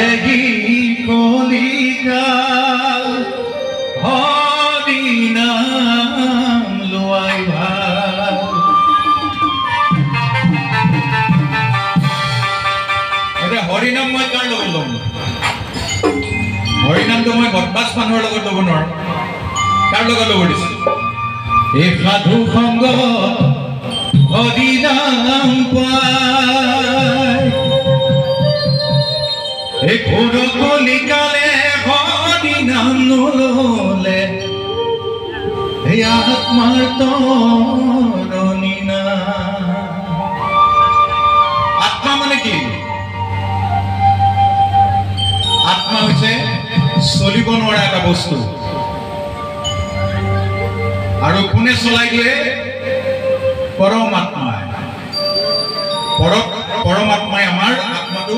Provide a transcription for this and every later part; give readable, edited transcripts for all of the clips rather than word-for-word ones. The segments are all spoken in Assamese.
পালেহি কলিকাল হৰি নাম লোৱাই ভাল। এতিয়া হৰিনাম মই কাৰ লগত ল'ম? হৰিনামটো মই বদমাছ মানুহৰ লগত ল'ব নোৱাৰো। কাৰ লগত ল'ব দিছে? এই সাধু সংগ হৰিনাম পায়, এই ঘোৰ কলিকালে হৰিনাম নললে এই আত্মাৰ তৰণি নাই। আত্মা মানে কি? আত্মা হৈছে চলিব নোৱাৰা এটা বস্তু, আৰু কোনে চলাই দিয়ে? পৰমাত্মাই। পৰমাত্মাই আমাৰ আত্মাটো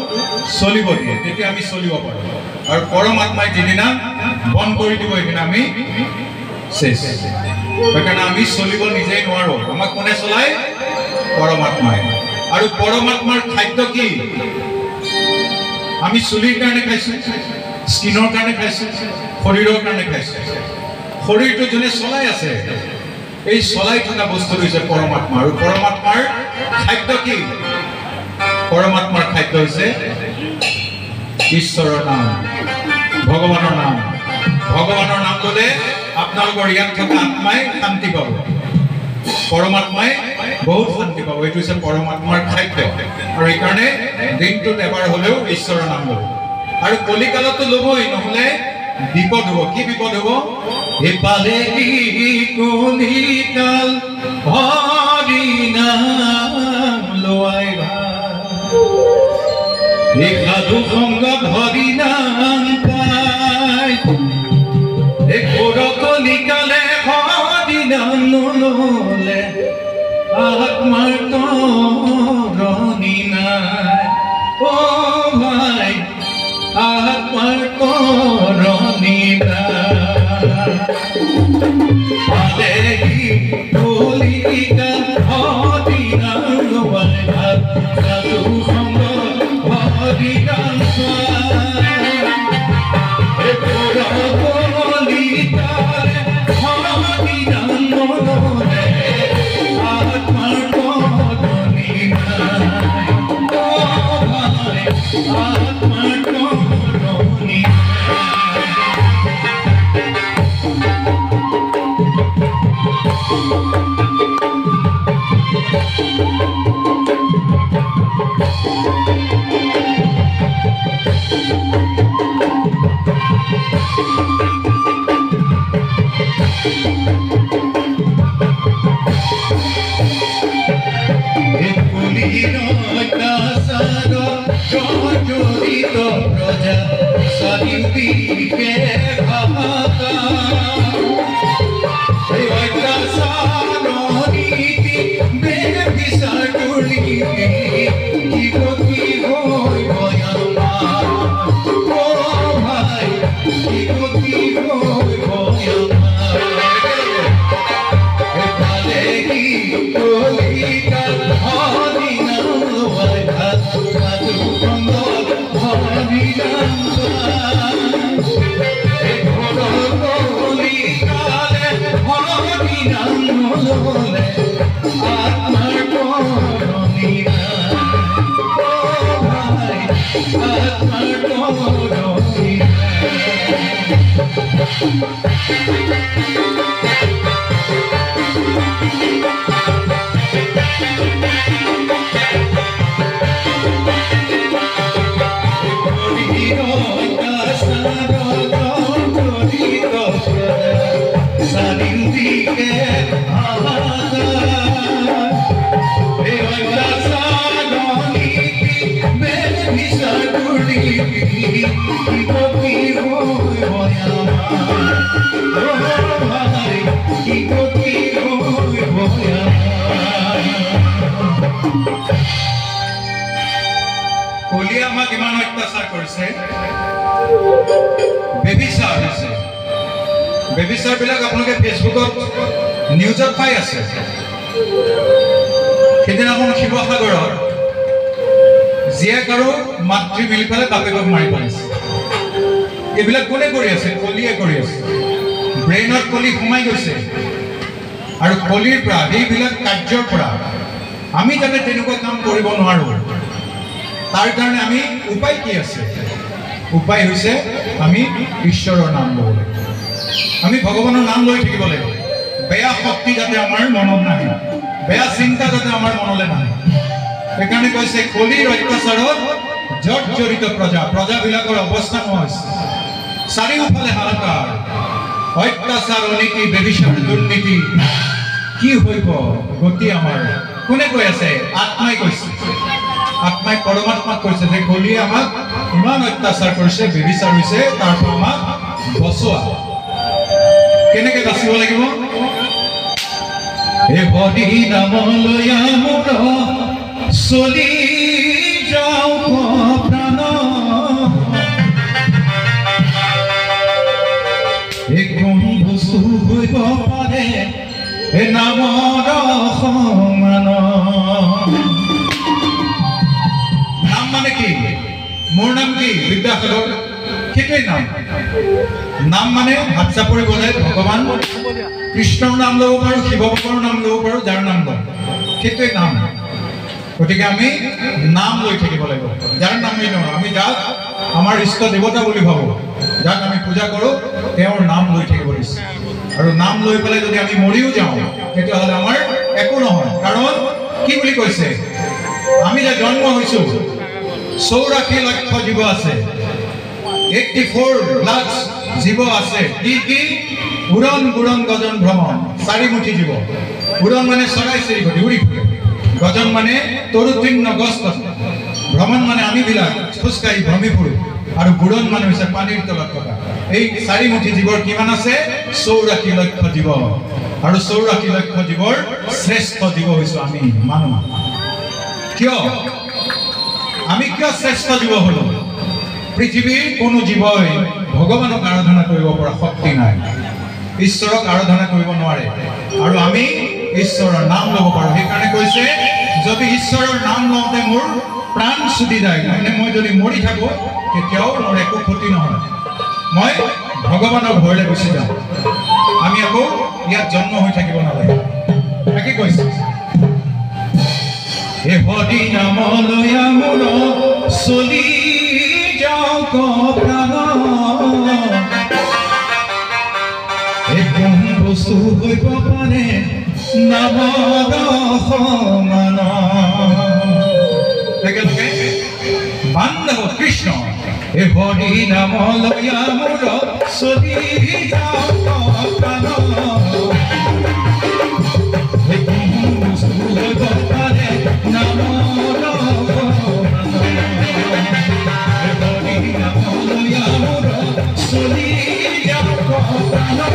চলিব দিয়ে, তেতিয়া আমি চলিব পাৰোঁ। আৰু পৰমাত্মাই যিদিনা বন্ধ কৰি দিব সেইদিনা আমি শেষ। সেইকাৰণে আমি চলিব নিজেই নোৱাৰোঁ। আমাক কোনে চলাই? পৰমাত্মাই। আৰু পৰমাত্মাৰ খাদ্য কি? আমি চুলিৰ কাৰণে খাইছোঁ, স্কিনৰ কাৰণে খাইছোঁ, শৰীৰৰ কাৰণে খাইছোঁ। শৰীৰটো যোনে চলাই আছে, এই চলাই থকা বস্তুটো হৈছে পৰমাত্মা। আৰু পৰমাত্মাৰ খাদ্য কি? পৰমাত্মাৰ খাদ্য হৈছে ঈশ্বৰৰ নাম, ভগৱানৰ নাম। ভগৱানৰ নাম ল'লে আপোনালোকৰ ইয়াত থকা আত্মাই শান্তি পাব, পৰমাত্মাই বহুত শান্তি পাব। এইটো হৈছে পৰমাত্মাৰ খাদ্য। আৰু এইকাৰণে দিনটোত এবাৰ হ'লেও ঈশ্বৰৰ নাম ল'ব। আৰু কলিকালতো ল'বই, নহ'লে বিপদ হ'ব। কি বিপদ হ'ব? পালেহি কলিকাল হৰি নাম লোৱাই ভাল, এই সাধু সংগত হৰি নাম পায়, এই ঘোৰ কলিকালে হৰি নাম নললে আত্মাৰ তৰণি নাই। অ' ভাই, আত্মাৰ তৰণি নাই। পালেহি কলিকাল হৰি নাম লোৱাই ভাল, সাধু সংগত হৰি নাম পায়, এই ঘোৰ কলিকালে হৰি নাম নললে আত্মাৰ তৰণি নাই। অ' ভাই, আত্মাৰ তৰণি নাই। জড়িত প্রজা চারিদিকে ভাতা, এই অত্যাচার নীতি বেবিচার দুর্নীতি কি গতি হইব আমার? ও ভাই, কি গতি হইব আমার? পালেহি কলিকাল হরি নাম লোৱাই ভাল, সাধু সংগত হৰি নাম পায়, এই ঘোৰ কলিকালে হৰি নাম নললে আত্মাৰ তৰণি নাই। অ' ভাই, আত্মাৰ তৰণি চাৰিদিকে বেবিচাৰ দুৰ্নীতি কি গতি হইব আমাৰ? ও ভাই, কি গতি হইব আমাৰ? কলিয়ে আমাক ইমান অত্যাচাৰ কৰিছে, বেবিচাৰ হৈছে। বেবিচাৰ বিলাক আপোনালোকে ফেচবুকত নিউজত পাই আছে। সেইদিনাখন শিৱসাগৰত জীয়েক আৰু মাতৃ মিলি পেলাই বাপেকক মাৰি পেলাইছে এইবিলাক কোনে কৰি আছে কলিয়ে কৰি আছে ব্ৰেইনত কলি সোমাই গৈছে আৰু কলিৰ পৰা এইবিলাক কাৰ্যৰ পৰা আমি যাতে তেনেকুৱা কাম কৰিব নোৱাৰো তাৰ কাৰণে আমি উপায় কি আছে উপায় হৈছে আমি ঈশ্বৰৰ নাম ল'ব লাগিব আমি ভগৱানৰ নাম লৈ থাকিব লাগিব বেয়া শক্তি যাতে আমাৰ মনত নাহে বেয়া চিন্তা যাতে আমাৰ মনলৈ নাহে সেইকাৰণে কৈছে কলিৰ অত্যাচাৰত জৰ্জৰিত প্ৰজাবিলাকৰ অৱস্থা হৈছে চাৰিওফালে হাহাকাৰ অত্যাচাৰ অনীতি বেবিচাৰ দুৰ্নীতি কি হইব গতি আমাৰ কোনে কৈ আছে আত্মাই কৈছে আত্মাই পৰমাত্মাক কৈছে যে কলিয়ে আমাক ইমান অত্যাচাৰ কৰিছে বেবিচাৰ হৈছে তাৰ পৰা আমাক বচোৱা কেনেকৈ বাচিব লাগিব হে হৰি নাম লৈ মোৰ চলি যাও প্ৰাণ কোন বস্তু হইব পাৰে হে নামৰ সমান নাম মানে কি মোৰ নাম কি বিদ্যাসাগৰ সেইটোৱেই নাম মানে হাত চাপৰি বজাই ভগৱান কৃষ্ণৰ নাম ল'ব পাৰোঁ শিৱ বাবাৰ নাম ল'ব পাৰোঁ যাৰ নাম লওঁ সেইটোৱেই নাম গতিকে আমি নাম লৈ থাকিব লাগিব যাৰ নামেই নহয় আমি যাক আমাৰ ইষ্ট দেৱতা বুলি ভাবোঁ যাক আমি পূজা কৰোঁ তেওঁৰ নাম লৈ থাকিব দিছে আৰু নাম লৈ পেলাই যদি আমি মৰিও যাওঁ তেতিয়াহ'লে আমাৰ একো নহয় কাৰণ কি বুলি কৈছে আমি যে জন্ম হৈছোঁ 84 লক্ষ জীৱ আছে 84 লাখ জীৱ আছে কি উৰণ গুৰণ গজন ভ্ৰমণ চাৰিমুঠি জীৱ উৰণ মানে চৰাই চিৰিকটি উৰি ফুৰে গজন মানে তৰুতৃণ গছ ভ্ৰমণ মানে আমিবিলাক খোজকাঢ়ি ভ্ৰমি ফুৰো আৰু গুৰণ মানে হৈছে পানীৰ তলত থকা এই চাৰিমুঠি জীৱৰ কিমান আছে 84 লক্ষ জীৱ আৰু 84 লক্ষ জীৱৰ শ্ৰেষ্ঠ জীৱ হৈছো আমি মানুহ কিয় আমি কিয় শ্ৰেষ্ঠ জীৱ হলো পৃথিৱীৰ কোনো জীৱই ভগৱানক আৰাধনা কৰিব পৰা শক্তি নাই ঈশ্বৰক আৰাধনা কৰিব নোৱাৰে আৰু আমি ঈশ্বৰৰ নাম ল'ব পাৰোঁ সেইকাৰণে কৈছে যদি ঈশ্বৰৰ নাম লওঁতে মোৰ প্ৰাণ ছুটি যায় মানে মই যদি মৰি থাকোঁ তেতিয়াও মোৰ একো ক্ষতি নহয় মই ভগৱানৰ ঘৰলৈ গুচি যাওঁ আমি আকৌ ইয়াত জন্ম হৈ থাকিব নালাগে তাকে কৈছে হে হৰি নাম লৈ মোৰ চলি যাওঁ প্ৰাণ কোন বস্তু হইব পাৰে নামৰ সমান একেলগে বান্ধৱ কৃষ্ণ হে হৰি নাম লৈ মোৰ চলি যাওঁ প্ৰাণ কোন বস্তু হইব পাৰে নামৰ সমান হে হৰি নাম লৈ মোৰ চলি যাওঁ প্ৰাণ